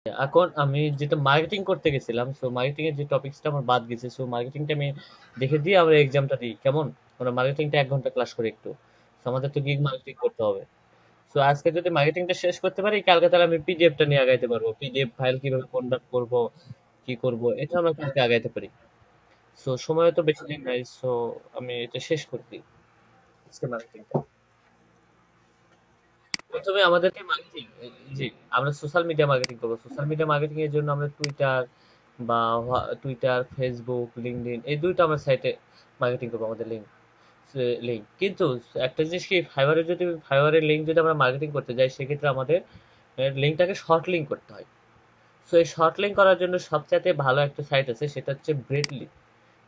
এখন আমি যেটা মার্কেটিং করতে গেছিলাম, সো মার্কেটিং এর যে টপিকসটা আমার বাদ গেছে, সো মার্কেটিংটা আমি দেখে দিয়ে আমরা এক্সামটা দিই কেমন। আমরা মার্কেটিংটা 1 ঘন্টা ক্লাস করি একটু। So আমাদের তো গিগ মার্কেটিং করতে হবে। সো আজকে যদি মার্কেটিংটা শেষ করতে পারি, কালকে তাহলে আমি পিডিএফটা নিয়ে আগাইতে পারবো। পিডিএফ ফাইল কিভাবে কনভার্ট করব, কি করব, এটা আমরা কালকে আগাইতে পারি। সো সময় তো বেশি দিন নাই, সো আমি এটা শেষ করে দিই আজকে মার্কেটিংটা। প্রথমে আমাদেরকে মার্কেটিং, জি, আমরা সোশ্যাল মিডিয়া মার্কেটিং করবো। সোশ্যাল মিডিয়া মার্কেটিং এর জন্য আমরা টুইটার বা টুইটার, ফেসবুক, লিঙ্কডইন এই দুইটা আমরা সাইটে মার্কেটিং করবো। আমাদের লিঙ্ক লিঙ্ক কিন্তু একটা জিনিস কি, ফাইবারের লিঙ্ক যদি আমরা মার্কেটিং করতে যাই, সেক্ষেত্রে আমাদের লিঙ্কটাকে শর্ট লিঙ্ক করতে হয়। সো এই শর্ট লিঙ্ক করার জন্য সবচাইতে ভালো একটা সাইট আছে, সেটা হচ্ছে ব্রেডলি,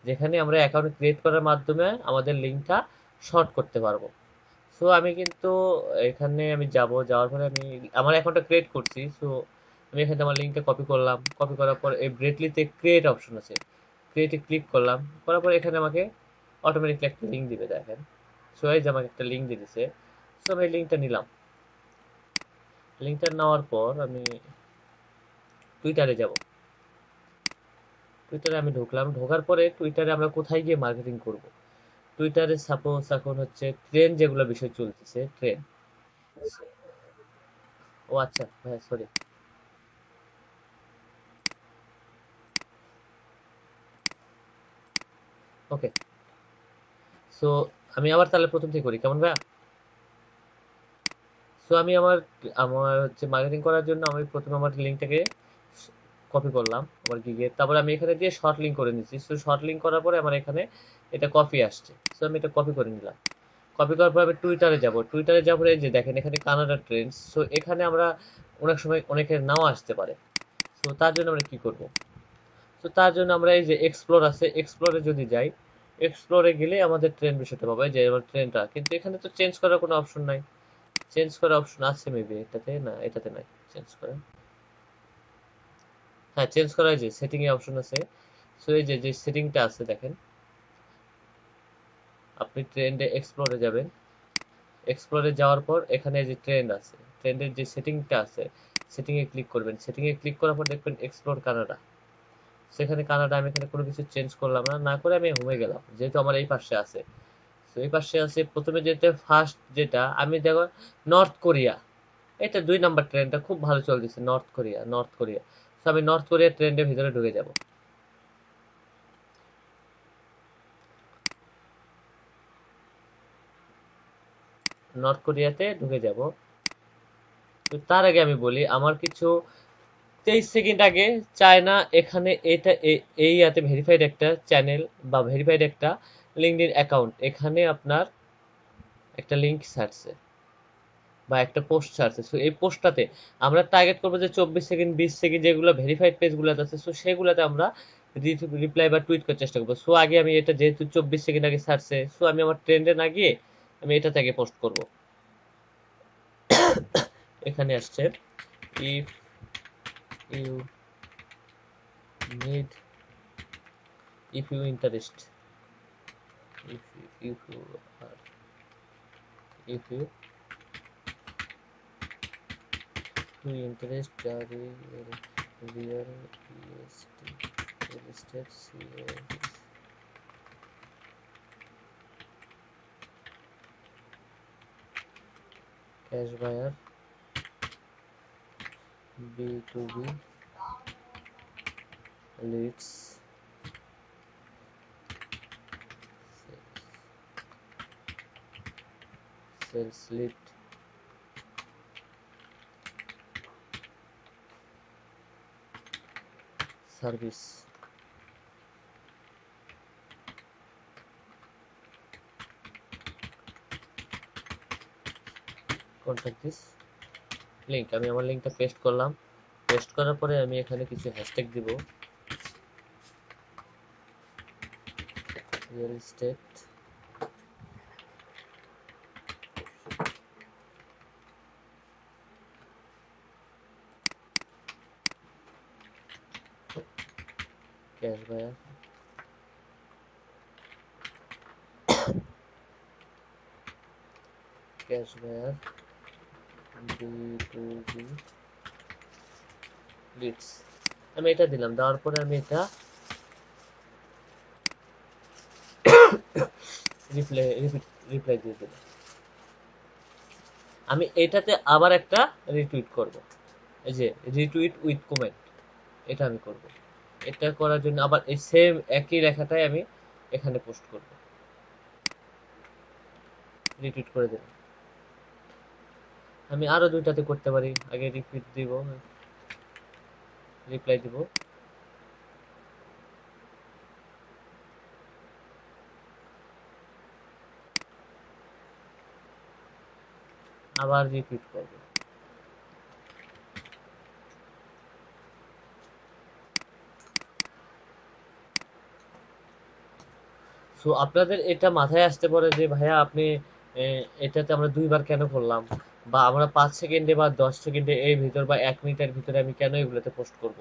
যেখানে আমরা অ্যাকাউন্ট ক্রিয়েট করার মাধ্যমে আমাদের লিঙ্কটা শর্ট করতে পারবো। সো আমি কিন্তু এখানে আমি যাওয়ার পরে আমি আমার অ্যাকাউন্টটা ক্রিয়েট করছি। সো আমি এখানে আমার লিঙ্কটা কপি করলাম, কপি করার পর এই ব্রেডলিতে ক্রিয়েট অপশন আছে, ক্রিয়েটে ক্লিক করলাম, করার পর এখানে আমাকে অটোমেটিকলি একটা লিঙ্ক দিবে, দেখেন। সো এই যে আমাকে একটা লিঙ্ক দিয়ে দিছে। সো আমি লিঙ্কটা নিলাম। লিঙ্কটা নেওয়ার পর আমি টুইটারে যাব। টুইটারে আমি ঢুকলাম, ঢোকার পরে টুইটারে আমরা কোথায় গিয়ে মার্কেটিং করব। টুইটারে সাপোজ এখন হচ্ছে ট্রেন্ড, যেগুলো বিষয় চলতেছে ট্রেন্ড। ও আচ্ছা, হ্যাঁ, সরি। ওকে। সো আমি আবার তাহলে প্রথম থেকে করি কেমন ভাইয়া। সো আমি আমার আমার হচ্ছে মার্কেটিং করার জন্য আমি প্রথমে আমার লিঙ্কটাকে কপি করলাম আমার গিগে, তারপরে আমি এখানে দিয়ে শর্ট লিঙ্ক করে নিচ্ছি। সো শর্ট লিঙ্ক করার পরে আমার এখানে এটা কপি আসছে। সো আমি এটা কপি করে নিলাম। কপি করার পর আমি টুইটারে যাব। টুইটারে যাওয়ার পরে এই যে দেখেন এখানে কানাডা ট্রেন্ডস। সো এখানে আমরা অনেক সময় অনেকের নাও আসতে পারে। সো তার জন্য আমরা কি করব। তো তার জন্য আমরা এই যে এক্সপ্লোর আছে, এক্সপ্লোরে যদি যাই, এক্সপ্লোরে গেলে আমাদের ট্রেন বিষয়টা পাবো, যে আমার ট্রেনটা, কিন্তু এখানে তো চেঞ্জ করার কোনো অপশন নাই। চেঞ্জ করার অপশন আছে মেবি, এটাতে না, এটাতে নাই চেঞ্জ করা। হ্যাঁ, চেঞ্জ করা, যে সেটিং এ অপশন আছে। সো এই যে যে সেটিংটা আছে দেখেন, আপনি ট্রেন্ডে এক্সপ্লোরে যাবেন। এক্সপ্লোরে যাওয়ার পর এখানে যে ট্রেন্ড আছে, ট্রেন্ডের যে সেটিংটা আছে, সেটিং এ ক্লিক করবেন। সেটিং এ ক্লিক করার পর দেখবেন এক্সপ্লোর কানাডা। সেখানে কানাডা, আমি এখানে কোনো কিছু চেঞ্জ করলাম না, না করে আমি হোমে গেলাম, যেহেতু আমার এই পাশে আছে। তো এই পাশে আছে প্রথমে, যেতে ফার্স্ট যেটা আমি দেখো, নর্থ কোরিয়া। এটা 2 নাম্বার ট্রেন্ডটা খুব ভালো চলতেছে, নর্থ কোরিয়া, নর্থ কোরিয়া। তো আমি নর্থ কোরিয়া ট্রেন্ডের ভিতরে ঢুকে যাব। নর্থ কোরিয়াতে ঢুকে যাব। তো তার আগে আমি বলি, আমার কিছু 23 সেকেন্ড আগে চায়না এখানে এটা এই ইয়াতে ভেরিফাইড একটা চ্যানেল বা ভেরিফাইড একটা লিঙ্কডইন অ্যাকাউন্ট, এখানে আপনার একটা লিঙ্ক ছাড়ছে বা একটা পোস্ট ছাড়ছে। সো এই পোস্টটাতে আমরা টার্গেট করবো যে 24 সেকেন্ড, 20 সেকেন্ড যেগুলো ভেরিফাইড পেজগুলো আছে, সো সেগুলোতে আমরা রিপ্লাই বা টুইট করার চেষ্টা করবো। সো আগে আমি এটা, যেহেতু 24 সেকেন্ড আগে ছাড়ছে, সো আমি আমার ট্রেন্ডে না গিয়ে আমি এটাতে আগে পোস্ট করব। এখানে আসছে, if you need, if you interest, if if you are, if you interest real estate cash buyer, B2B leads, sales lead service, contact this link. আমি আমার লিঙ্কটা পেস্ট করলাম। পেস্ট করার পরে আমি এখানে কিছু হ্যাশট্যাগ দিব, real estate, cash buyer, cash buyer, B2B leads আমি এটা দিলাম, দেওয়ার পরে আমি এটা রিপ্লাই রিপ্লাই দিয়ে দিলাম। আমি এটাতে আবার একটা রিটুইট করব, এই যে রিটুইট উইথ কমেন্ট, এটা আমি করব। এটা করার জন্য আবার এই সেম একই লেখাটাই আমি এখানে পোস্ট করব, রিটুইট করে দেব। আমি আরো দুইটাতে করতে পারি, আগে রিটুইট দিব, রিপ্লাই দিব, আবার রিটুইট করব। সো আপনাদের এটা মাথায় আসতে পারে যে ভাইয়া আপনি এটাতে আমরা দুইবার কেন করলাম, বা আমরা 5 সেকেন্ডে বা 10 সেকেন্ডে এর ভিতর বা 1 মিনিটের ভিতরে আমি কেন এগুলোতে পোস্ট করব।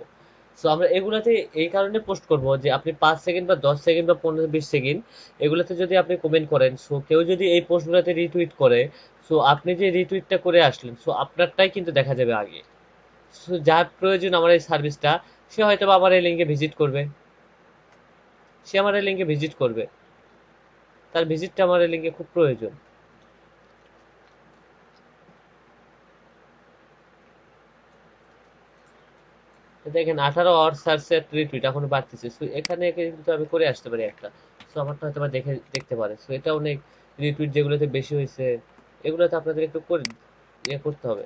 সো আমরা এগুলাতে এই কারণে পোস্ট করব যে আপনি 5 সেকেন্ড বা 10 সেকেন্ড বা 15-20 সেকেন্ড এগুলোতে যদি আপনি কমেন্ট করেন, সো কেউ যদি এই পোস্টগুলোতে রিটুইট করে, সো আপনি যে রিটুইটটা করে আসলেন, সো আপনারটাই কিন্তু দেখা যাবে আগে। সো যার প্রয়োজন আমার এই সার্ভিসটা, সে হয়তো বা আমার এই লিঙ্কে ভিজিট করবে, সে আমার এই লিঙ্কে ভিজিট করবে, তার ভিজিটটা আমার এই লিঙ্কে খুব প্রয়োজন। দেখেন 18 আওয়ার সার্চ রিটুইট এখনো বাড়তেছে, সো এখানে কিন্তু আমি করে আসতে পারি একটা। সো আমারটা হয়তো বা দেখে দেখতে পারে, সো এটা অনেক রিটুইট যেগুলোতে বেশি হয়েছে, এগুলোতে আপনাদের একটু করে ইয়ে করতে হবে।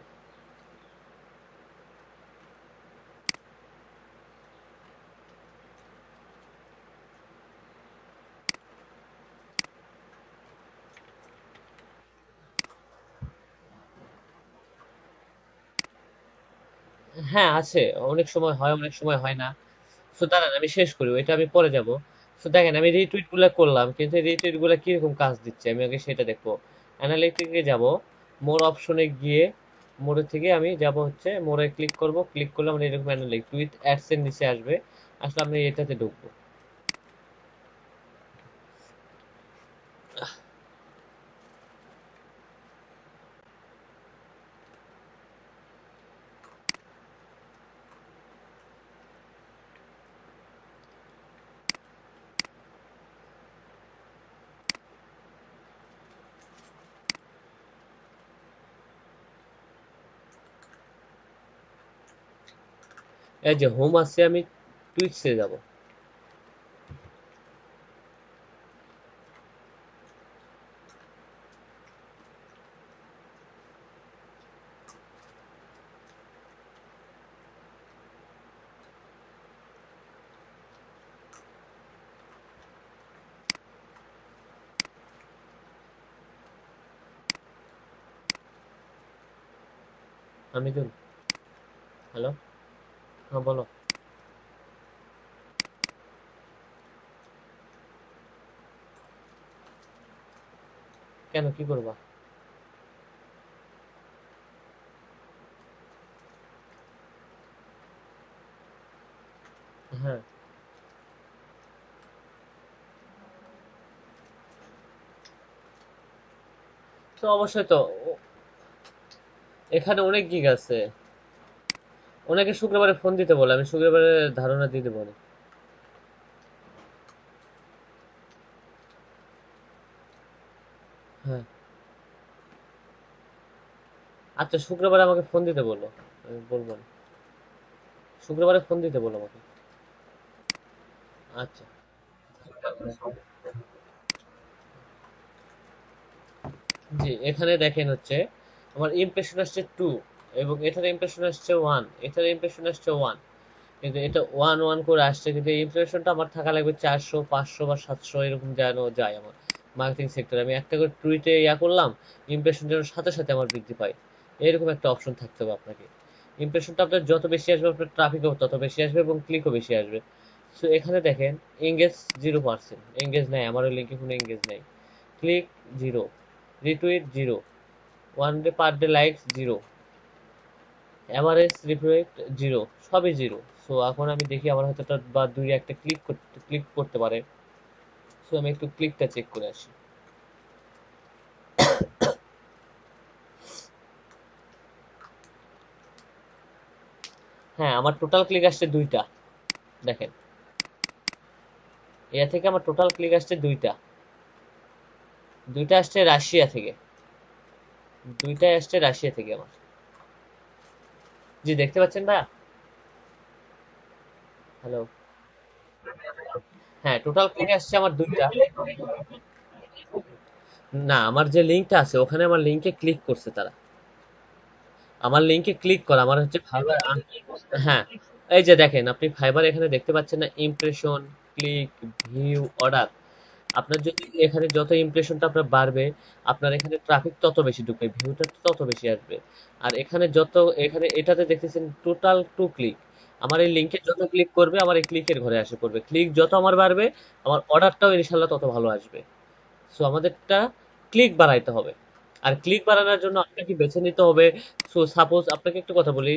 হ্যাঁ আছে, অনেক সময় হয় অনেক সময় হয় না। সো দাঁড়ান আমি শেষ করি, ওইটা আমি পরে যাব। সো দেখেন আমি রিটুইট গুলা করলাম, কিন্তু রিটুইট গুলা কিরকম কাজ দিচ্ছে আমি আগে সেটা দেখবো। অ্যানালিটিকে যাব, মোর অপশনে গিয়ে মোড়ে থেকে আমি যাব হচ্ছে মোড়ে ক্লিক করব, ক্লিক করলে আমরা এরকম অ্যানালিটিক উইথ অ্যাডস এর নিচে আসবে, আসলে আমরা এটাতে ঢুকবো। এই যে হোম আছে, আমি টুইটসে যাব। আমি তো, হ্যালো, হ্যাঁ বলো। কেন, কি করবা? হ্যাঁ, তো অবশ্যই তো এখানে অনেক গিগ আছে। ওনাকে শুক্রবারে ফোন দিতে বলে, আমি শুক্রবারে ধারণা দিয়ে দেবো। হ্যাঁ, আচ্ছা শুক্রবারে আমাকে ফোন দিতে বলো, আমি বলবো না। শুক্রবারে ফোন দিতে বলো আমাকে। আচ্ছা। জি, এখানে দেখেন হচ্ছে আমার ইমপ্রেশন আসছে 2, এবং এটার ইমপ্রেশন আসছে 1, এটার ইমপ্রেশন আসছে 1, কিন্তু এটা 1 1 করে আসছে, কিন্তু এই ইমপ্রেশনটা আমার থাকা লাগবে 400 500 বা 700 এরকম যেন যায় আমার মার্কেটিং সেক্টরে। আমি একটা করে টুইটে ইয়া করলাম, ইমপ্রেশন যেন সাথে সাথে আমার বৃদ্ধি পায়, এরকম একটা অপশন থাকতে হবে আপনাকে। ইমপ্রেশনটা আপনার যত বেশি আসবে, আপনার ট্রাফিকও তত বেশি আসবে এবং ক্লিকও বেশি আসবে। সো এখানে দেখেন এঙ্গেজ 0%, এঙ্গেজ নাই, আমার ওই লিঙ্কে কোনো এঙ্গেজ নাই, click 0, retweet 0, one day per day likes 0, average reflect 0, সবই 0। সো এখন আমি দেখি আমার হয়তো একটা বা দুই একটা ক্লিক করতে পারে। সো আমি একটু ক্লিকটা চেক করে আসি। হ্যাঁ, আমার টোটাল ক্লিক আসছে 2টা। দেখেন, এর থেকে আমার টোটাল ক্লিক আসছে 2টা। 2টা আসছে রাশিয়া থেকে। 2টাই আসছে রাশিয়া থেকে আমার। জি, দেখতে পাচ্ছেন ভাইয়া? হ্যালো। হ্যাঁ, টোটাল ক্লিক আসছে আমার 2টা। না, আমার যে লিঙ্কটা আছে ওখানে আমার লিঙ্কে ক্লিক করছে তারা। আমার লিঙ্কে ক্লিক করা আমার হচ্ছে ফাইবার। হ্যাঁ, এই যে দেখেন, আপনি ফাইবার এখানে দেখতে পাচ্ছেন না, ইমপ্রেশন, ক্লিক, ভিউ, অর্ডার। আপনার যদি এখানে যত ইমপ্রেশনটা আপনার বাড়বে, আপনার এখানে ট্রাফিক তত বেশি ঢুকবে, ভিউটা তত বেশি আসবে। আর এখানে যত, এখানে এটাতে দেখতেছেন টোটাল 2 ক্লিক। আমার এই লিঙ্কে যত ক্লিক করবে আমার এই ক্লিকের ঘরে আসে পড়বে, ক্লিক যত আমার বাড়বে আমার অর্ডারটাও ইনশাল্লাহ তত ভালো আসবে। সো আমাদেরটা ক্লিক বাড়াইতে হবে। আর ক্লিক বাড়ানোর জন্য আপনাকে বেছে নিতে হবে। সো সাপোজ আপনাকে একটু কথা বলি,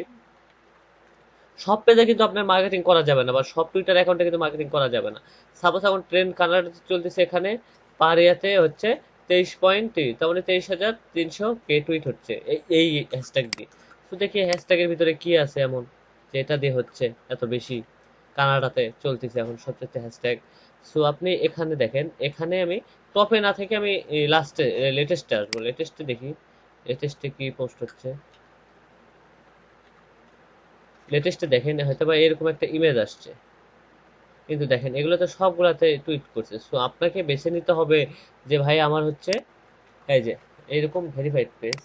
সব পেজে কিন্তু আপনার মার্কেটিং করা যাবে না, বা সব টুইটার অ্যাকাউন্টে কিন্তু মার্কেটিং করা যাবে না। সাপোজ এখন ট্রেন্ড কানাডাতে চলতেছে, এখানে পার ইয়াতে হচ্ছে 23.3, তার মানে 23,300 কে টুইট হচ্ছে এই হ্যাশট্যাগ দিয়ে। তো দেখি হ্যাশট্যাগের ভিতরে কি আছে এমন যে এটা দিয়ে হচ্ছে এত বেশি। কানাডাতে চলতেছে এখন সবচেয়ে হ্যাশট্যাগ। সো আপনি এখানে দেখেন, এখানে আমি টপে না থেকে আমি লাস্টে লেটেস্টে আসবো, লেটেস্টে দেখি লেটেস্টে কি পোস্ট হচ্ছে। লেটেস্টে দেখেন হয়তো বা এরকম একটা ইমেজ আসছে, কিন্তু দেখেন এগুলো তো সবগুলাতে টুইট করছে। সো আপনাকে বেছে নিতে হবে যে ভাই আমার হচ্ছে এই যে এরকম ভেরিফাইড পেজ,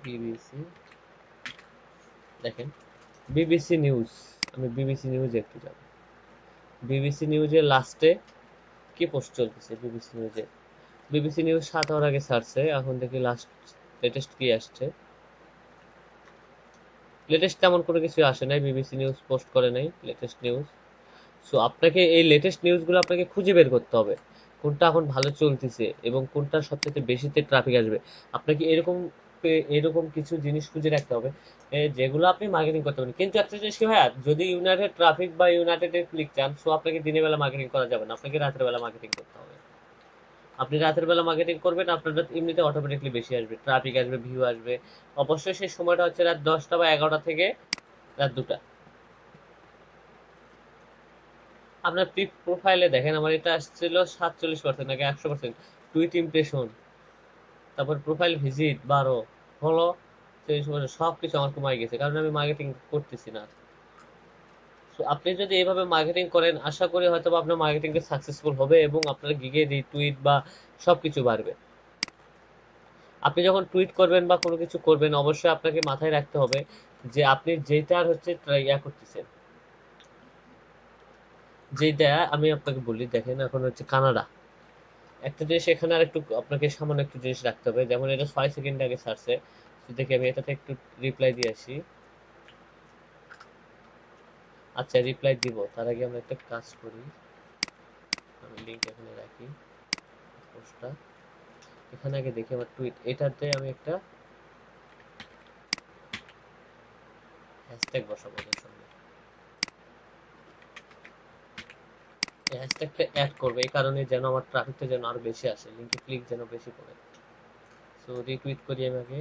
বিবিসি, দেখেন বিবিসি নিউজ। আমি বিবিসি নিউজে একটু যাব। বিবিসি নিউজের লাস্টে কি পোস্ট চলতেছে বিবিসি নিউজে? বিবিসি নিউজ 7 hour আগে ছাড়ছে, এখন দেখি লাস্ট লেটেস্ট কি আসছে। লেটেস্ট তেমন কোনো কিছু আসে নাই, বিবিসি নিউজ পোস্ট করে নাই লেটেস্ট নিউজ। সো আপনাকে এই লেটেস্ট নিউজগুলো আপনাকে খুঁজে বের করতে হবে কোনটা এখন ভালো চলতেছে এবং কোনটা সবচেয়ে বেশিতে ট্রাফিক আসবে। আপনাকে এরকম এরকম কিছু জিনিস খুঁজে রাখতে হবে যেগুলো আপনি মার্কেটিং করতে পারেন। কিন্তু একটা জিনিস কি ভাইয়া, যদি ইউনাইটেড ট্রাফিক বা ইউনাইটেড ক্লিক চান, সো আপনাকে দিনের বেলা মার্কেটিং করা যাবে না, আপনাকে রাতের বেলা মার্কেটিং করতে হবে। আপনি রাতের বেলা মার্কেটিং করবেন, আপনার এমনিতে অটোমেটিকলি বেশি আসবে, ট্রাফিক আসবে, ভিউ আসবে। অবশ্যই সেই সময়টা হচ্ছে রাত 10টা বা 11টা থেকে রাত 2টা। আপনার পিক প্রোফাইলে দেখেন আমার এটা আসছিল 47% নাকি 100%। টুইট ইমপ্রেশন, তারপর প্রোফাইল ভিজিট 12, ফলো 30%, সব কিছু আমার কমাই গেছে কারণ আমি মার্কেটিং করতেছি না। So, আপনি যদি এইভাবে মার্কেটিং করেন, আশা করি হয়তো বা আপনার মার্কেটিংটা সাকসেসফুল হবে এবং আপনার গিগে রিটুইট বা সবকিছু বাড়বে। আপনি যখন টুইট করবেন বা কোনো কিছু করবেন, অবশ্যই আপনাকে মাথায় রাখতে হবে যে আপনি যেটার হচ্ছে ইয়া করতেছেন। যেটা আমি আপনাকে বলি, দেখেন এখন হচ্ছে কানাডা, একটা জিনিস এখানে আর একটু আপনাকে সামান্য একটু জিনিস রাখতে হবে, যেমন এটা 6 সেকেন্ড আগে ছাড়ছে। তো দেখি আমি এটাতে একটু রিপ্লাই দিয়ে আসি। আচ্ছা, রিপ্লাই দিব তার আগে আমরা একটা কাজ করি। আমি লিঙ্ক এখানে রাখি, পোস্টটা এখানে আগে দেখি আমার টুইট, এটাতে আমি একটা হ্যাশট্যাগ বসাবো ওদের সঙ্গে। এই হ্যাশট্যাগটা অ্যাড করবো এই কারণে যেন আমার ট্রাফিকটা যেন আরো বেশি আসে, লিঙ্কে ক্লিক যেন বেশি করে। সো রিটুইট করি আমি আগে।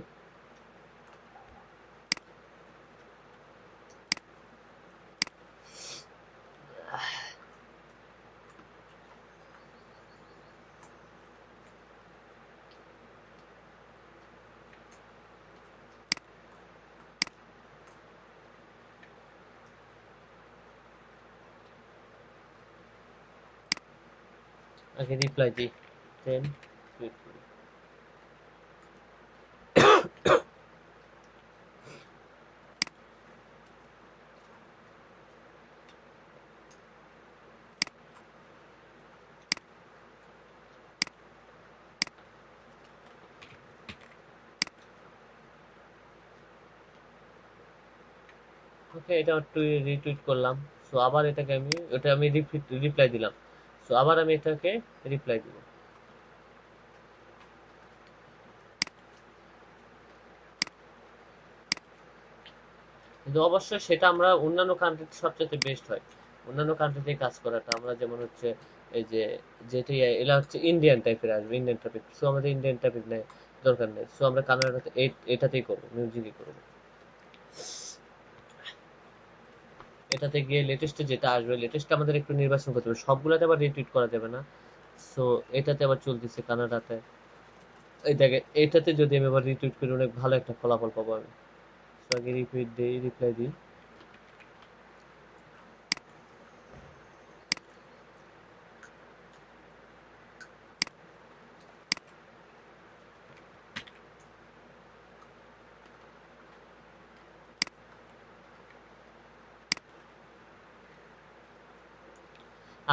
আগে রিপ্লাই দিই, দেন টুইট করি। ওকে, এটা রিটুইট করলাম। সো আবার এটাকে আমি, ওটা আমি রিপ্লাই দিলাম। সো আবার আমি এটাকে রিপ্লাই দিব। কিন্তু অবশ্যই সেটা আমরা অন্যান্য কান্ট্রিতে সবচেয়ে বেস্ট হয়, অন্যান্য কান্ট্রিতে কাজ করাটা। আমরা যেমন হচ্ছে এই যে যেটি এলা হচ্ছে ইন্ডিয়ান টাইপের আসবে, ইন্ডিয়ান টপিক। সো আমাদের ইন্ডিয়ান টপিক নেই, দরকার নেই। সো আমরা কানাডাতে এটাতেই করবো, মিউজিকই করবো। এটাতে গিয়ে লেটেস্টে যেটা আসবে লেটেস্টে আমাদের একটু নির্বাচন করতে হবে, সবগুলোতে আবার রিটুইট করা যাবে না। সো এটাতে আবার চলতেছে কানাডাতে। এই দেখে এটাতে যদি আমি আবার রিটুইট করি অনেক ভালো একটা ফলাফল পাবো আমি। সো আগে রিটুইট দিই, রিপ্লাই দিই।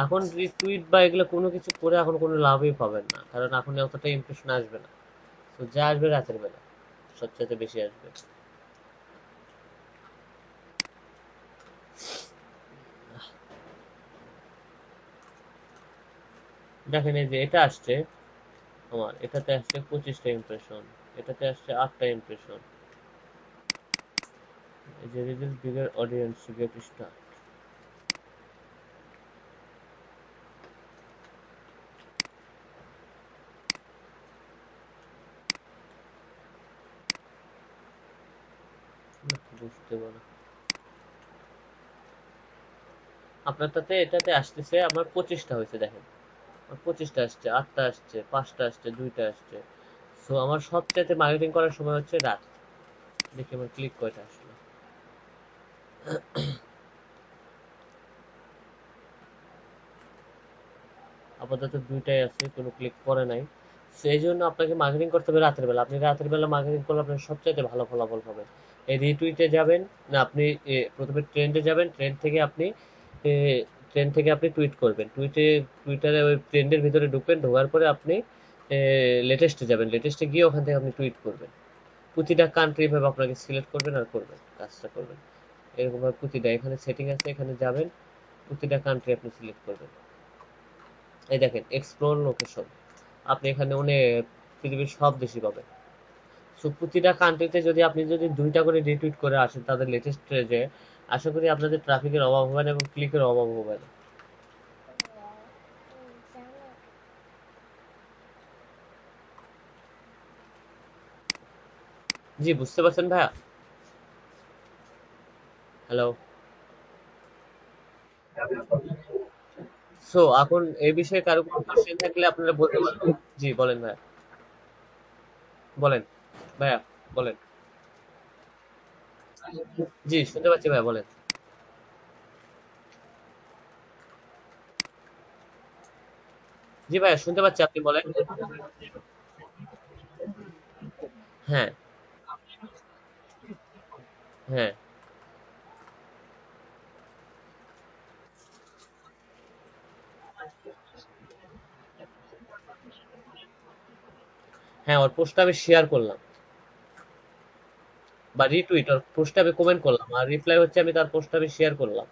এখন রিটুইট বা এগুলো কোনো কিছু করে এখন কোনো লাভই পাবেন না, কারণ এখন অতটা ইমপ্রেশন আসবে না। তো যা আসবে রাতের বেলা সবচেয়ে বেশি আসবে। দেখেন এই যে এটা আসছে, আমার এটাতে আসছে 25টা ইমপ্রেশন, এটাতে আসছে 8টা ইমপ্রেশন। এই যে release bigger audience get start. বুঝতে পারো আপনার তাতে এটাতে আসতেছে আমার 25টা হয়েছে, দেখেন আমার 25টা আসছে, 8টা আসছে, 5টা আসছে, 2টা আসছে। সো আমার সবচাইতে মার্কেটিং করার সময় হচ্ছে রাত। দেখি আমার ক্লিক কয়টা আসলো। আপাতত 2টাই আছে, কোনো ক্লিক করে নাই। সেই জন্য আপনাকে মার্কেটিং করতে হবে রাতের বেলা। আপনি রাতের বেলা মার্কেটিং করলে আপনার সবচাইতে ভালো ফলাফল পাবেন। এই রিটুইটে যাবেন, না আপনি প্রথমে ট্রেন্ডে যাবেন, এ, ট্রেন্ড থেকে আপনি টুইট করবেন, টুইটারে ওই ট্রেন্ডের ভিতরে ঢুকবেন, ঢোকার পরে আপনি লেটেস্টে যাবেন, লেটেস্টে গিয়ে ওখান থেকে আপনি টুইট করবেন। প্রতিটা কান্ট্রি ভাবে আপনাকে সিলেক্ট করবেন আর করবেন, কাজটা করবেন এরকম ভাবে প্রতিটা। এখানে সেটিং আছে, এখানে যাবেন, প্রতিটা কান্ট্রি আপনি সিলেক্ট করবেন। এই দেখেন এক্সপ্লোর লোকেশন, আপনি এখানে অনেক পৃথিবীর সব দেশই পাবেন। সো প্রতিটা কান্ট্রিতে যদি আপনি যদি 2টা করে রিটুইট করে আসেন তাদের লেটেস্ট পেজে, আশা করি আপনাদের ট্রাফিকের অভাব হবে না এবং ক্লিকের অভাব হবে না। জি বুঝতে পারছেন ভাইয়া? হ্যালো। সো এখন এই বিষয়ে কারো কোনো কোশ্চেন থাকলে আপনারা বলতে পারেন। জি বলেন ভাইয়া, বলেন ভাইয়া, বলেন। জি শুনতে পাচ্ছি ভাইয়া, বলেন। জি ভাইয়া শুনতে পাচ্ছি, আপনি বলেন। হ্যাঁ, হ্যাঁ, হ্যাঁ, ওর পোস্টটা আমি শেয়ার করলাম বা রিটুইট, ওর পোস্টে আমি কমেন্ট করলাম আর রিপ্লাই হচ্ছে আমি তার পোস্টটা আমি শেয়ার করলাম।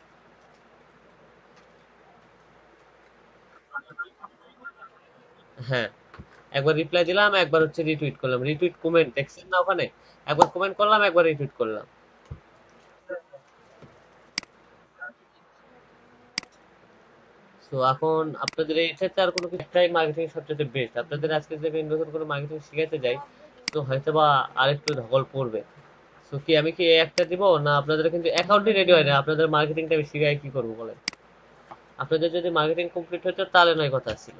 হ্যাঁ, একবার রিপ্লাই দিলাম, একবার হচ্ছে রিটুইট করলাম, রিটুইট কমেন্ট দেখছেন না ওখানে? একবার কমেন্ট করলাম, একবার রিটুইট করলাম। তো এখন আপনাদের এই ক্ষেত্রে আর কোনো কিছু, একটাই মার্কেটিং সবচেয়ে বেস্ট। আপনাদের আজকে যদি আমি নতুন কোনো মার্কেটিং শিখাইতে যাই, তো হয়তো বা আরেকটু ধকল পড়বে। তো কি আমি কি এই একটা দিব না? আপনাদের কিন্তু অ্যাকাউন্টই রেডি হয় না, আপনাদের মার্কেটিংটা আমি শিখাই কি করবো বলেন? আপনাদের যদি মার্কেটিং কমপ্লিট হতো তাহলে নয় কথা ছিল।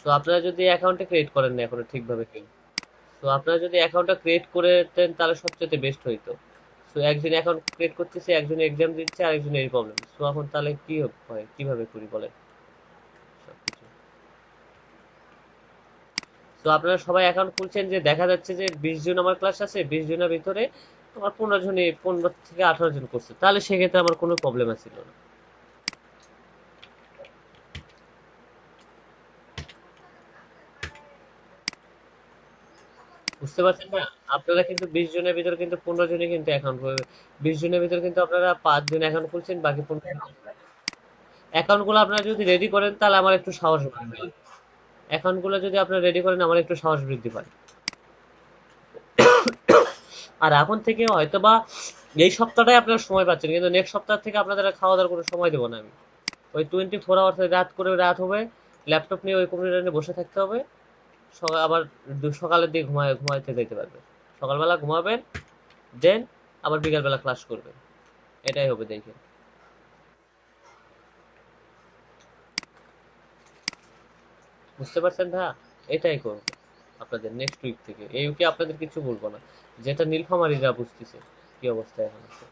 তো আপনারা যদি অ্যাকাউন্টে ক্রিয়েট করেন না এখনো ঠিকভাবে কেউ, তো আপনারা যদি অ্যাকাউন্টটা ক্রিয়েট করে দেন তাহলে সবচেয়ে বেস্ট হইতো। সো একজন অ্যাকাউন্ট ক্রিয়েট করতেছে, একজন এক্সাম দিচ্ছে, আরেকজন এই প্রবলেম। সো এখন তাহলে কি হয়, কিভাবে করি বলেন সবকিছু? তো আপনারা সবাই অ্যাকাউন্ট খুলছেন, যে দেখা যাচ্ছে যে 20 জন আমার ক্লাস আছে, 20 জনের ভিতরে আমার 15 জনই, 15 থেকে 18 জন করছে, তাহলে সেক্ষেত্রে আমার কোনো প্রবলেম ছিল না। বুঝতে পারছেন না? আপনারা কিন্তু 20 জনের ভিতরে কিন্তু 15 জনই কিন্তু অ্যাকাউন্ট, 20 জনের ভিতরে কিন্তু আপনারা 5 জন অ্যাকাউন্ট খুলছেন, বাকি 15 অ্যাকাউন্ট গুলো আপনারা যদি রেডি করেন তাহলে আমার একটু সাহস বাড়বে। অ্যাকাউন্ট গুলো যদি আপনারা রেডি করেন আমার একটু সাহস বৃদ্ধি পায়। আর এখন থেকে হয়তোবা এই সপ্তাহটাই আপনারা সময় পাচ্ছেন, কিন্তু নেক্সট সপ্তাহ থেকে আপনাদের আর খাওয়া দাওয়ার কোনো সময় দেবো না আমি। ওই 24 আওয়ার্স রাত করে রাত হবে, ল্যাপটপ নিয়ে ওই কম্পিউটার নিয়ে বসে থাকতে হবে। আবার সকালের দিকে ঘুমাইতে যাইতে পারবে। সকালবেলা ঘুমাবেন, দেন আবার বিকালবেলা ক্লাস করবেন। এটাই হবে দেখে। বুঝতে পারছেন ভাইয়া? এটাই করবো আপনাদের নেক্সট উইক থেকে। এই উইকে আপনাদের কিছু বলবো না। যেটা নীলফামারীরা বুঝতেছে কি অবস্থা এখন আছে।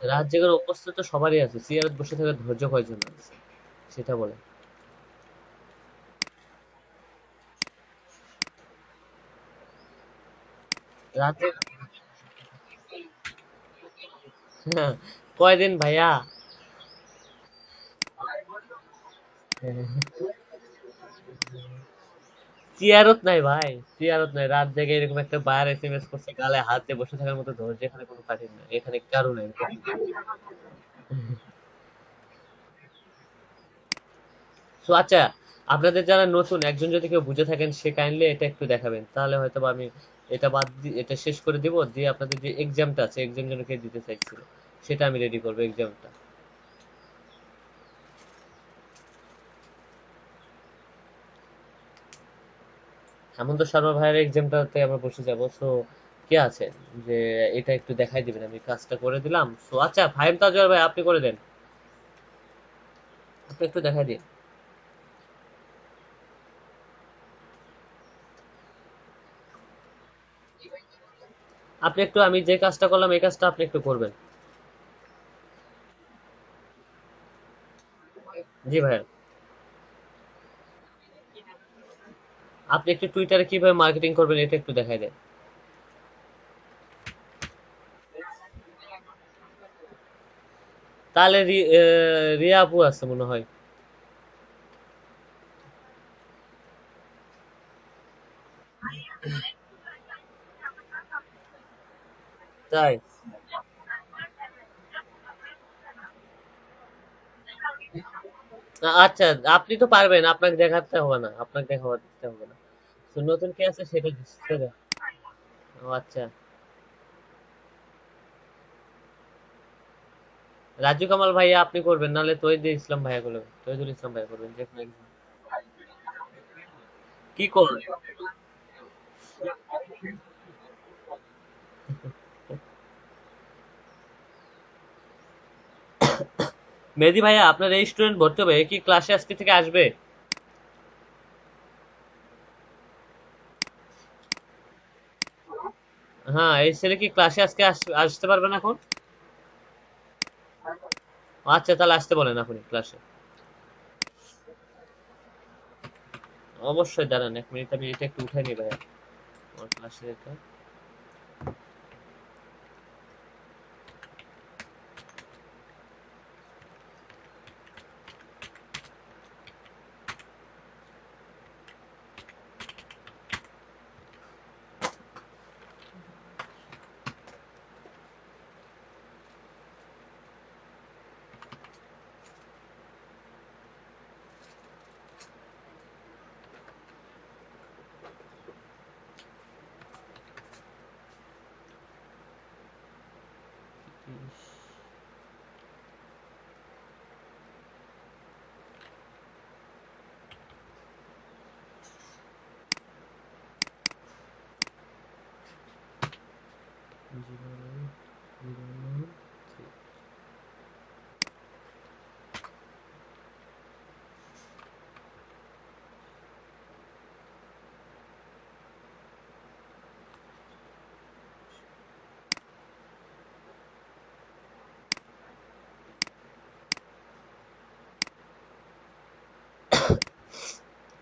রাত জেগার অভ্যস্ত তো সবারই আছে, চেয়ারে বসে থাকার ধৈর্য কয়জন আছে সেটা বলে। রাতে কয়দিন ভাইয়া? চেয়ারত নাই ভাই, চেয়ারত নাই। রাত জেগে এরকম একটা বায়ার এসএমএস করছে, গালে হাত দিয়ে বসে থাকার মতো ধৈর্য এখানে কোনো কাঠিন না, এখানে কারো নাই। তো আচ্ছা, আপনাদের যারা নতুন একজন যদি কেউ বুঝে থাকেন, সে কাইন্ডলি এটা একটু দেখাবেন, তাহলে হয়তো বা আমি এটা বাদ দিয়ে এটা শেষ করে দিব, দিয়ে আপনাদের যে এক্সামটা আছে, এক্সাম যেন কে দিতে চাইছিল সেটা আমি রেডি করবো এক্সামটা। হেমন্ত শর্মা ভাইয়ের এক্সামটাতে আমরা বসে যাবো। সো কে আছে যে এটা একটু দেখাই দিবেন, আমি কাজটা করে দিলাম। সো আচ্ছা, ফাহিম তাজওয়ার ভাই আপনি করে দেন, আপনি একটু দেখাই দিন। আপনি একটু, আমি যে কাজটা করলাম এই কাজটা আপনি একটু করবেন। জি ভাইয়া। আপনি একটু টুইটারে কিভাবে মার্কেটিং করবেন এটা একটু দেখাই দেন। তাহলে রিয়া আপু আছে মনে হয়। তাই? আচ্ছা, আপনি তো পারবেন, আপনাকে দেখাতে হবে না, আপনাকে দেখাতে হবে না। তো নতুন কে আছে সেটা সেটা ও আচ্ছা। রাজু কামাল ভাইয়া আপনি করবেন, নাহলে তহিদুল ইসলাম ভাইয়া করবেন, তহিদুল ইসলাম ভাইয়া করবেন, যে কোনো একজন। কি করবেন? মেহেদি ভাইয়া, আপনার এই স্টুডেন্ট ভর্তি হবে, এ কি ক্লাসে আজকে থেকে আসবে? হ্যাঁ, এই ছেলে কি ক্লাসে আজকে আসতে পারবে না এখন? আচ্ছা, তাহলে আসতে বলেন আপনি ক্লাসে। অবশ্যই দাঁড়ান 1 মিনিট, আমি এটা একটু উঠাই নি ভাইয়া, আমার ক্লাসে এটা।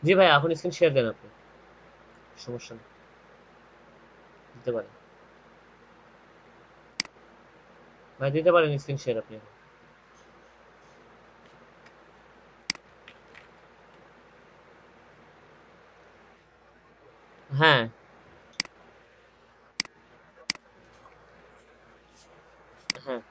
জি ভাই, এখন স্ক্রিন শেয়ার দেন আপনি, সমস্যা নেই, দিতে পারেন। ভাই দিতে পারেন স্ক্রিন শেয়ার আপনি এখন। হ্যাঁ। হ্যাঁ,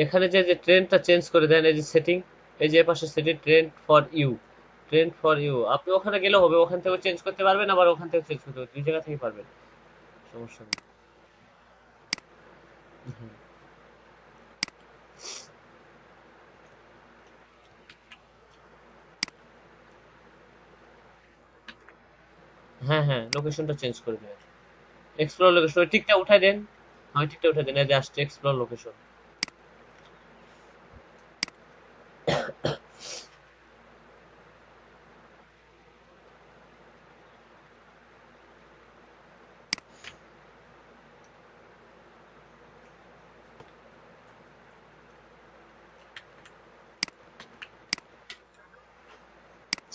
এখানে যে ট্রেন্ডটা চেঞ্জ করে দেন, এই যে সেটিং, এই যে পাশে setting trend for you, trend for you, আপনি ওখানে গেলে হবে, ওখান থেকে চেঞ্জ করতে পারবেন, আবার ওখান থেকে চেঞ্জ করতে পারবেন, দুই জায়গা থেকে পারবেন, সমস্যা নেই। হুম। হ্যাঁ হ্যাঁ, লোকেশনটা চেঞ্জ করে দেবেন। এক্সপ্লোর লোকেশন, ওই টিকটা উঠাই দেন। আমি টিকটা উঠাই দেন, এই যে আসছে এক্সপ্লোর লোকেশন।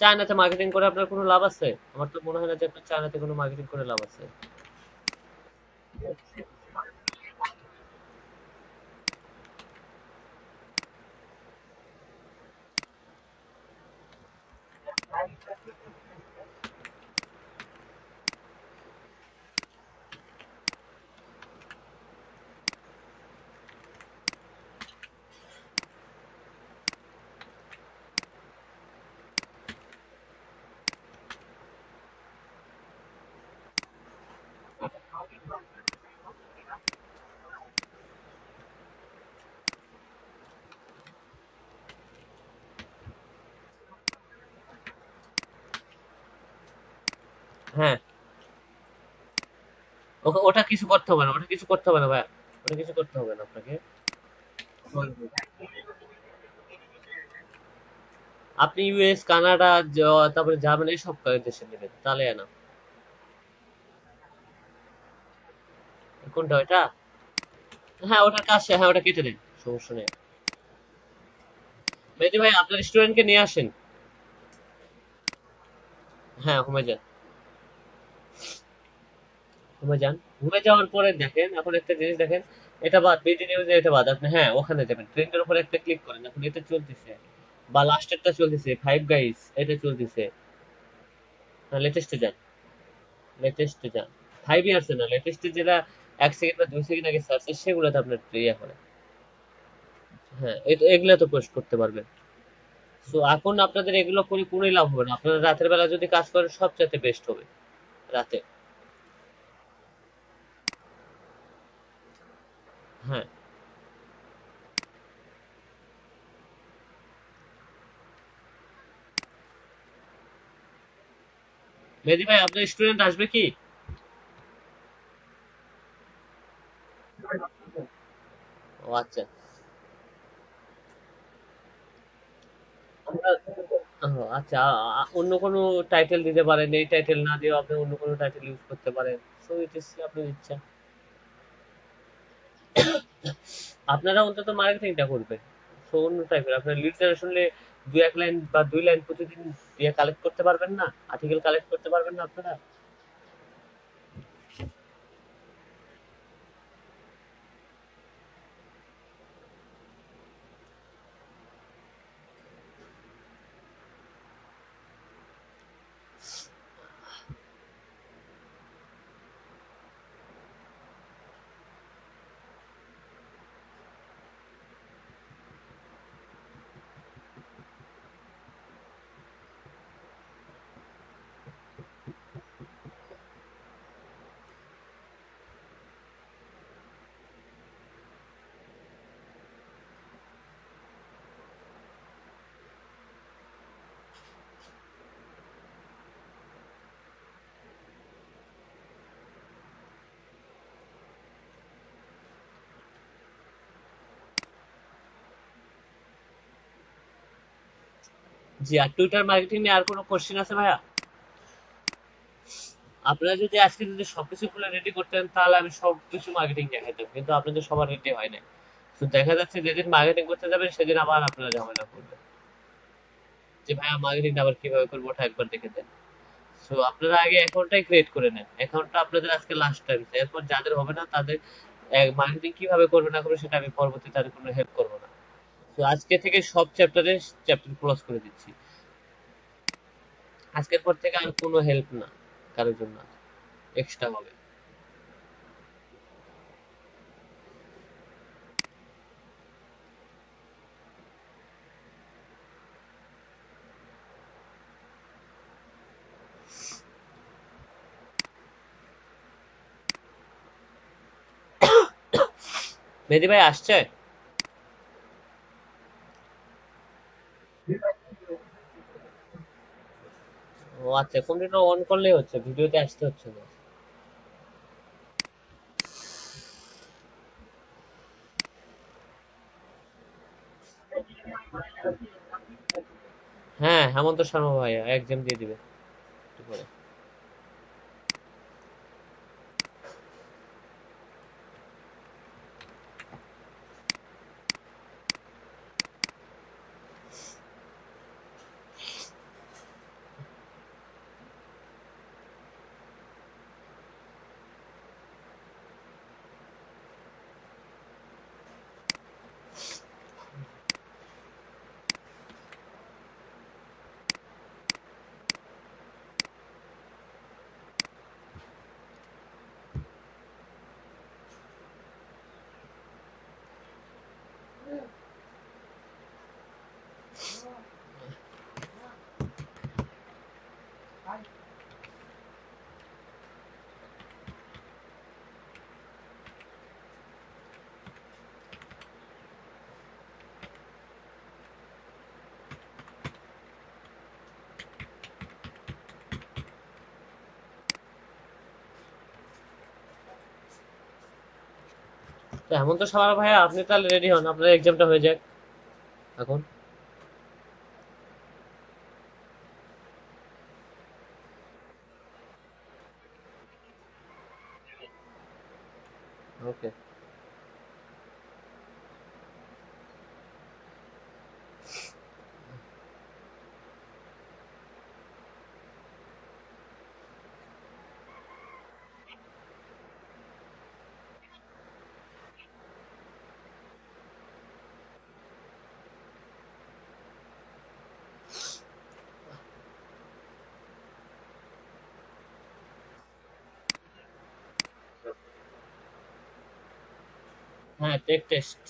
চায়নাতে মার্কেটিং করে আপনার কোনো লাভ আছে? আমার তো মনে হয় না যে আপনার চায়নাতে কোনো মার্কেটিং করে লাভ আছে। হ্যাঁ, ওটা কিছু করতে হবে না, ওটা কিছু করতে হবে না ভাই, ওটা কিছু করতে হবে না আপনাকে। আপনি ইউএস, কানাডা, তারপরে জার্মানি, সব কয়েক দেশে নেবেন, তাহলে না। কোনটা ওইটা? হ্যাঁ ওটার কাজ হ্যাঁ ওটা কেটে দেন, সমস্যা নেই। মেহেদী ভাই আপনার স্টুডেন্টকে নিয়ে আসেন। হ্যাঁ হোমে যান, হোমে যান। হোমে যাওয়ার পরে দেখেন, এখন একটা জিনিস দেখেন, এটা বাদ, বিডি নিউজ এটা বাদ, আপনি হ্যাঁ ওখানে যাবেন, ট্রেন্ডের উপর একটা ক্লিক করেন, এখন এটা চলতেছে, বা লাস্টেরটা চলতেছে, ফাইভ গাইস এটা চলতেছে। লেটেস্টে যান, লেটেস্টে যান। ফাইভ ইয়ার্স না, লেটেস্টে যেটা 1 সেকেন্ড বা 2 সেকেন্ড আগে সার্চ, সেগুলোতে আপনার ইয়ে করে। হ্যাঁ এগুলো তো পোস্ট করতে পারবেন। সো এখন আপনাদের এগুলো করে কোনোই লাভ হবে না, আপনারা রাতের বেলা যদি কাজ করেন সবচাইতে বেস্ট হবে, রাতে। হ্যাঁ। মেহেদী ভাই আপনার স্টুডেন্ট আসবে কি? ও আচ্ছা। আমরা ও আচ্ছা, অন্য কোনো টাইটেল দিতে পারেন, এই টাইটেল না দিয়েও আপনি অন্য কোনো টাইটেল ইউজ করতে পারেন, সো ইট ইজ আপনার ইচ্ছা। আপনারা অন্তত মার্কেটিংটা করবেন, সো অন্য টাইপের আপনার লিড শুনলে 2 1 লাইন বা 2 লাইন প্রতিদিন দিয়ে কালেক্ট করতে পারবেন না, আর্টিকেল কালেক্ট করতে পারবেন না আপনারা? জি, আর টুইটার মার্কেটিং নিয়ে আর কোনো কোশ্চেন আছে ভাইয়া? আপনারা যদি আজকে যদি সবকিছু খুলে রেডি করতেন তাহলে আমি সবকিছু মার্কেটিং দেখাইতাম, কিন্তু আপনাদের সবার রেডি হয় নাই। তো দেখা যাচ্ছে যেদিন মার্কেটিং করতে যাবেন সেদিন আবার আপনারা ঝামেলা করবেন, যে ভাইয়া মার্কেটিংটা আবার কিভাবে করবো ওটা একবার দেখে দেন। সো আপনারা আগে অ্যাকাউন্টটাই ক্রিয়েট করে নেন, অ্যাকাউন্টটা আপনাদের আজকে লাস্ট টাইম, এরপর যাদের হবে না তাদের মার্কেটিং কিভাবে করবে না করবে সেটা আমি পরবর্তী তাদের কোনো হেল্প করবো না। তো আজকে থেকে সব চ্যাপ্টার ক্লোজ করে দিচ্ছি, আজকের পর থেকে আর কোনো হেল্প না কারোর জন্য এক্সট্রা হবে। মেহেদি ভাই আসছে? ও আচ্ছা, কম্পিউটার অন করলেই হচ্ছে, ভিডিওতে আসতে হচ্ছে না। হ্যাঁ, হেমন্ত শর্মা ভাইয়া এক্সাম দিয়ে দিবে একটু পরে। তো হেমন্ত শর্মা ভাইয়া আপনি তাহলে রেডি হন, আপনার এক্সামটা হয়ে যাক এখন। ওকে। হ্যাঁ, টেক টেস্ট।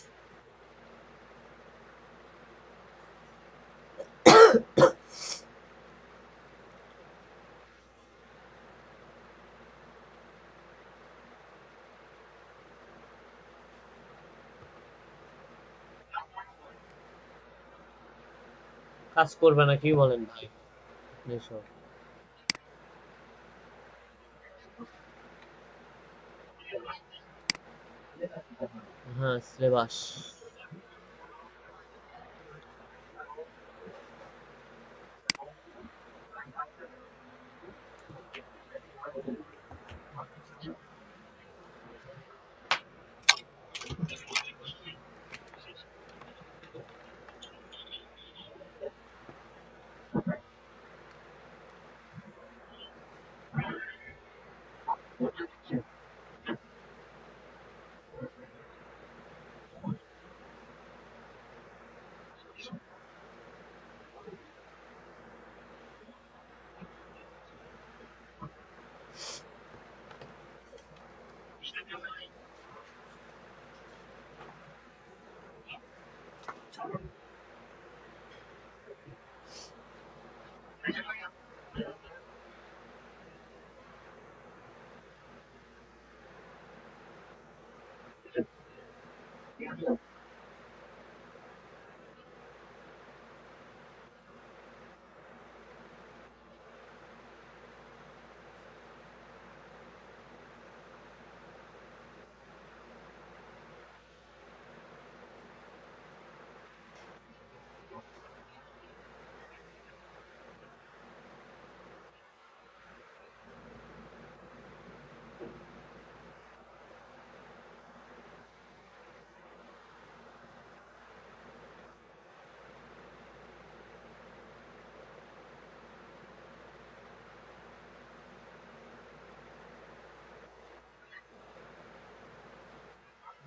কাজ করবে না কি বলেন ভাই? এসব। হ্যাঁ, সিলেবাস।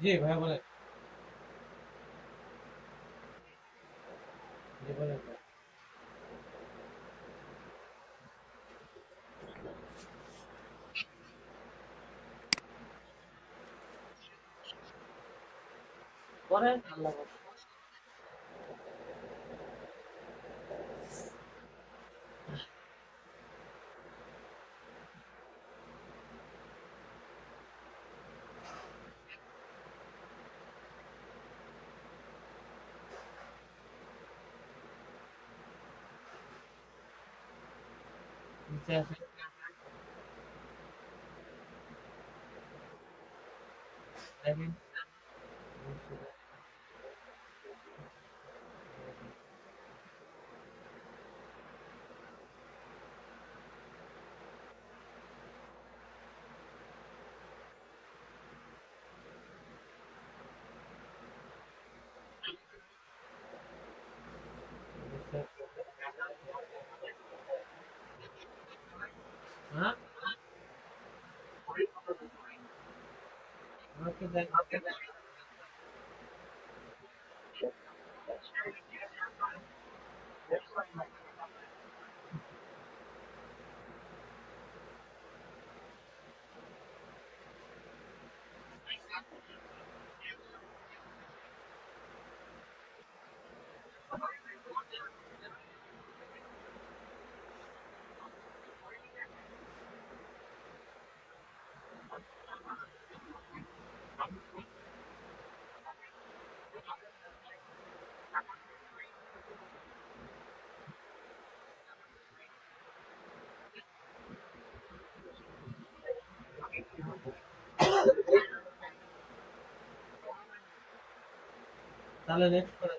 জি ভাইয়া বলেন। জি বলেন ভাই। করেন, আল্লাহ ভরসা। হ্যাঁ, আমাকে দেখ। তাহলে নেক্সট করে।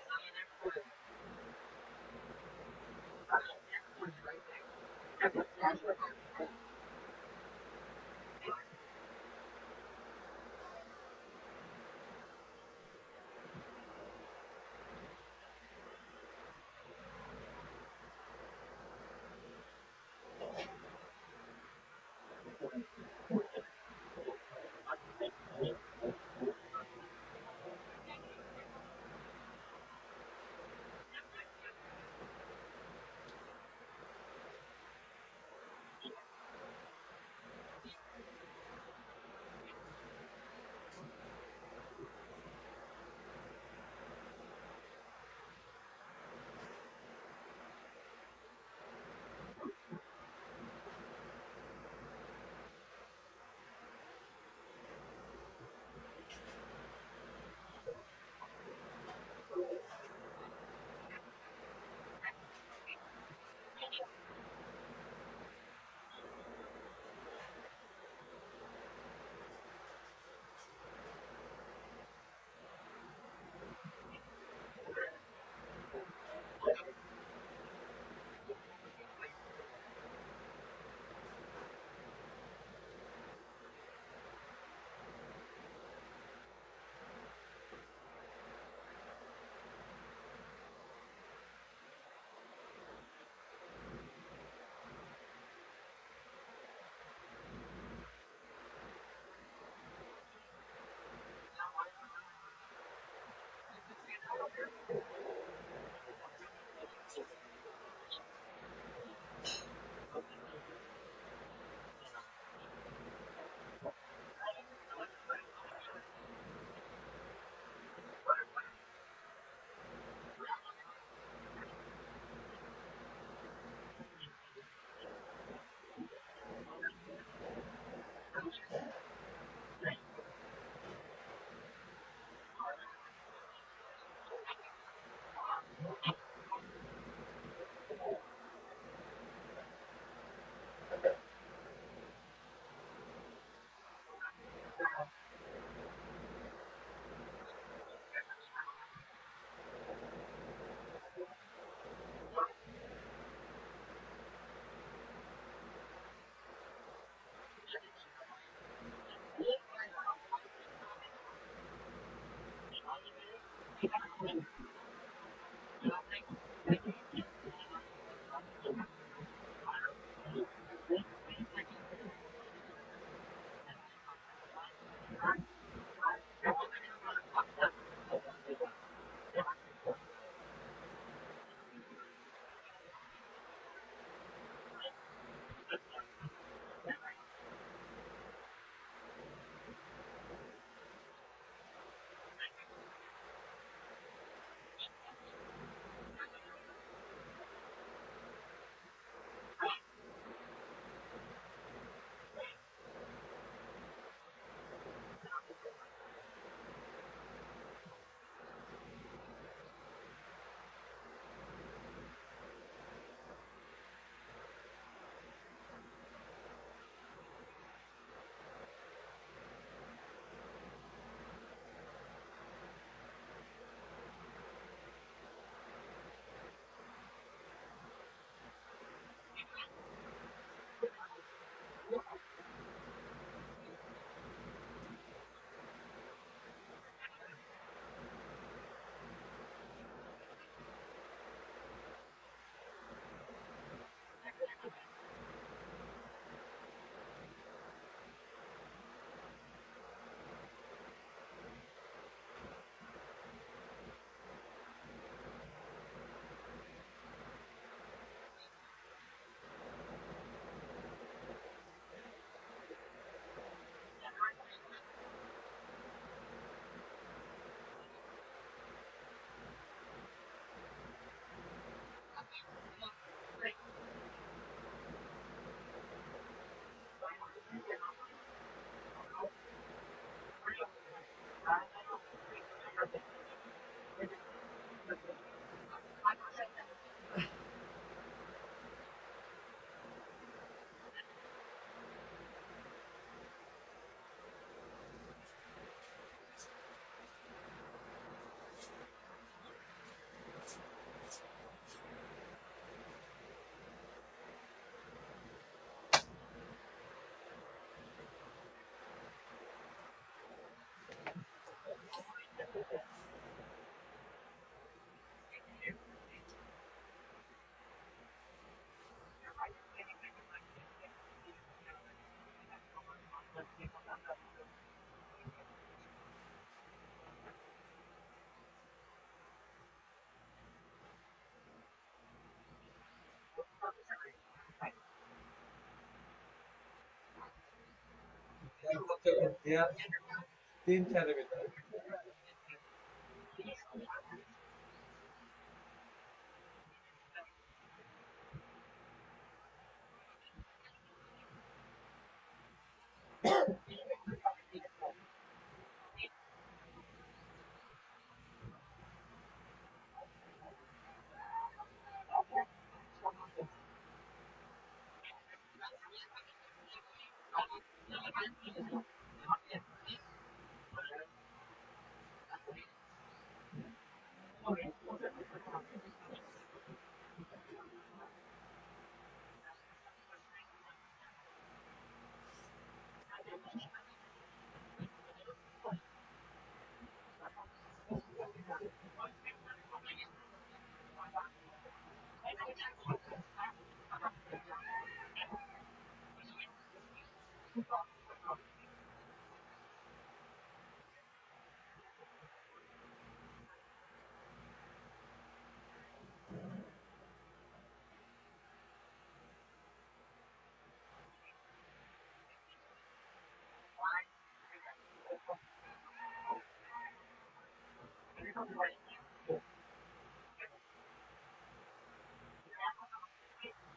तीन चार भीतर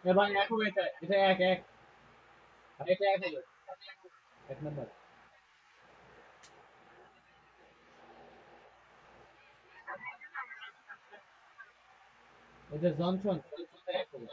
ভাই এক হবে, এটা এটা এক এক এটা এক হবে, এক নম্বর। এটা জনসন জনসনটা এক হবে।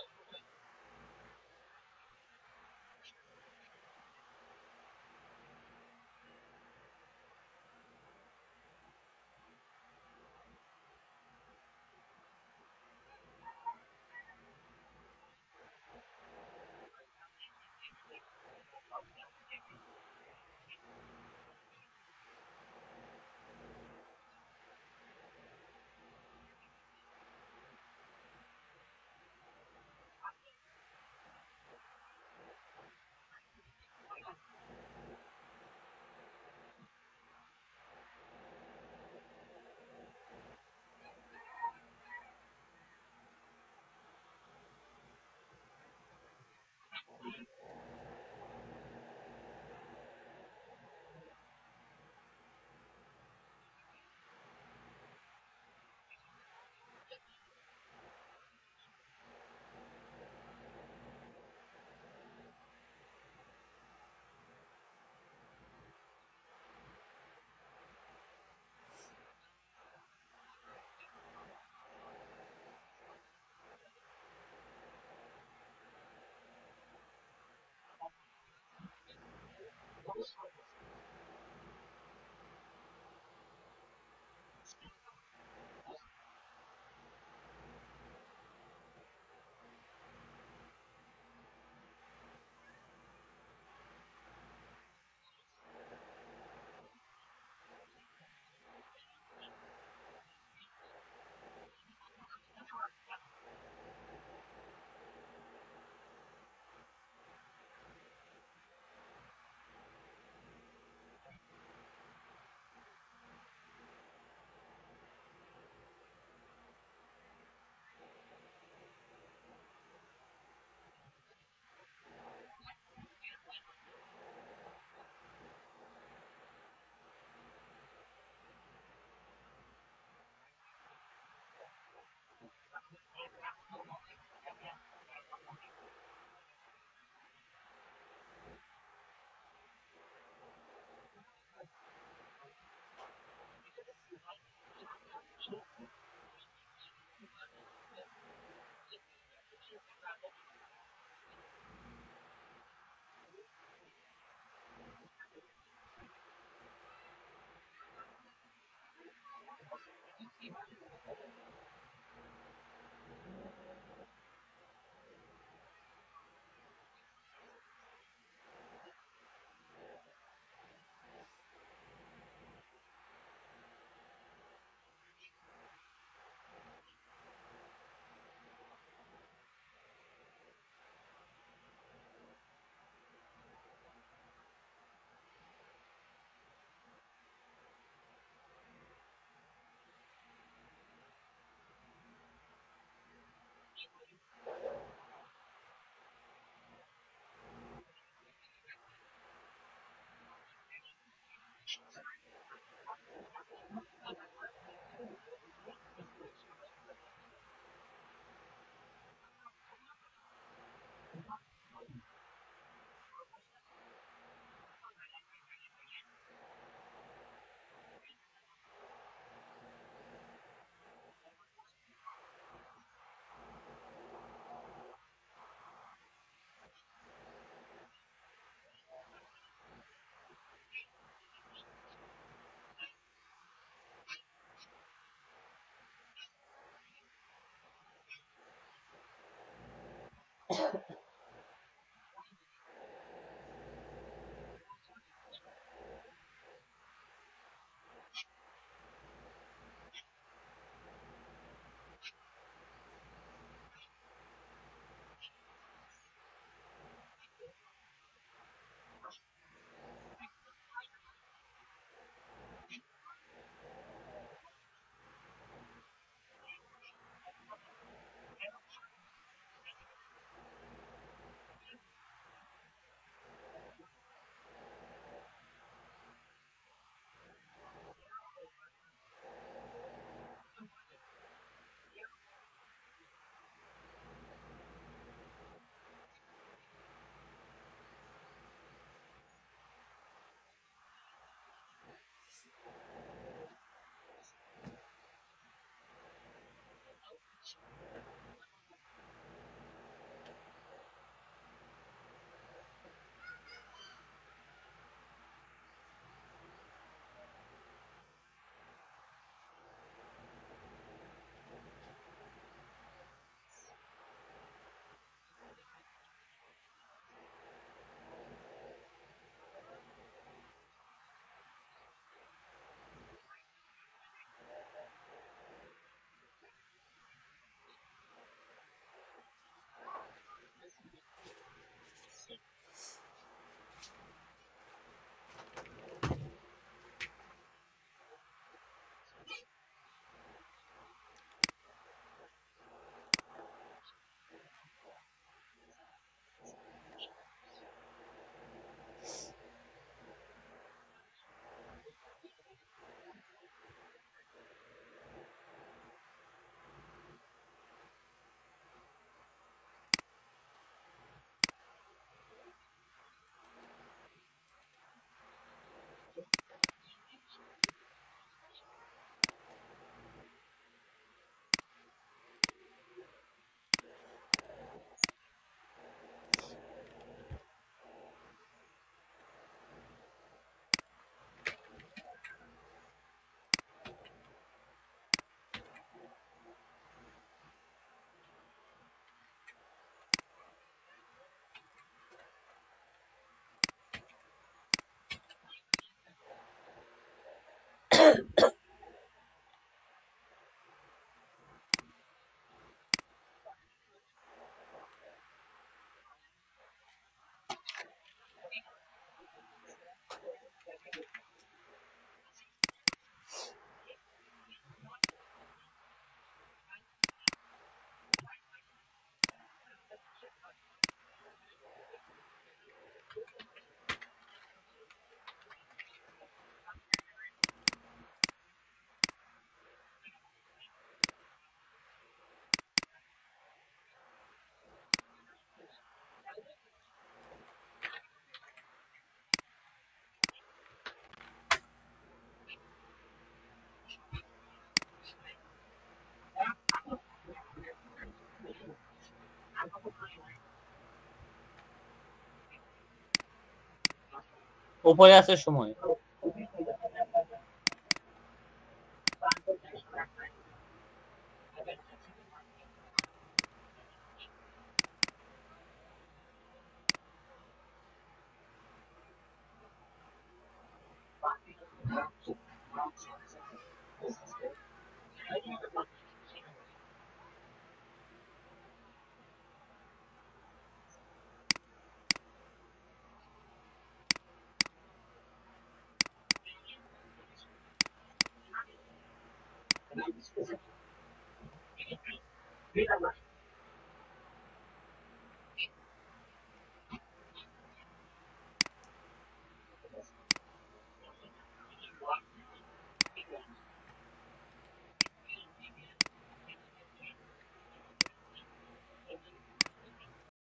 উপরে আছে সময়।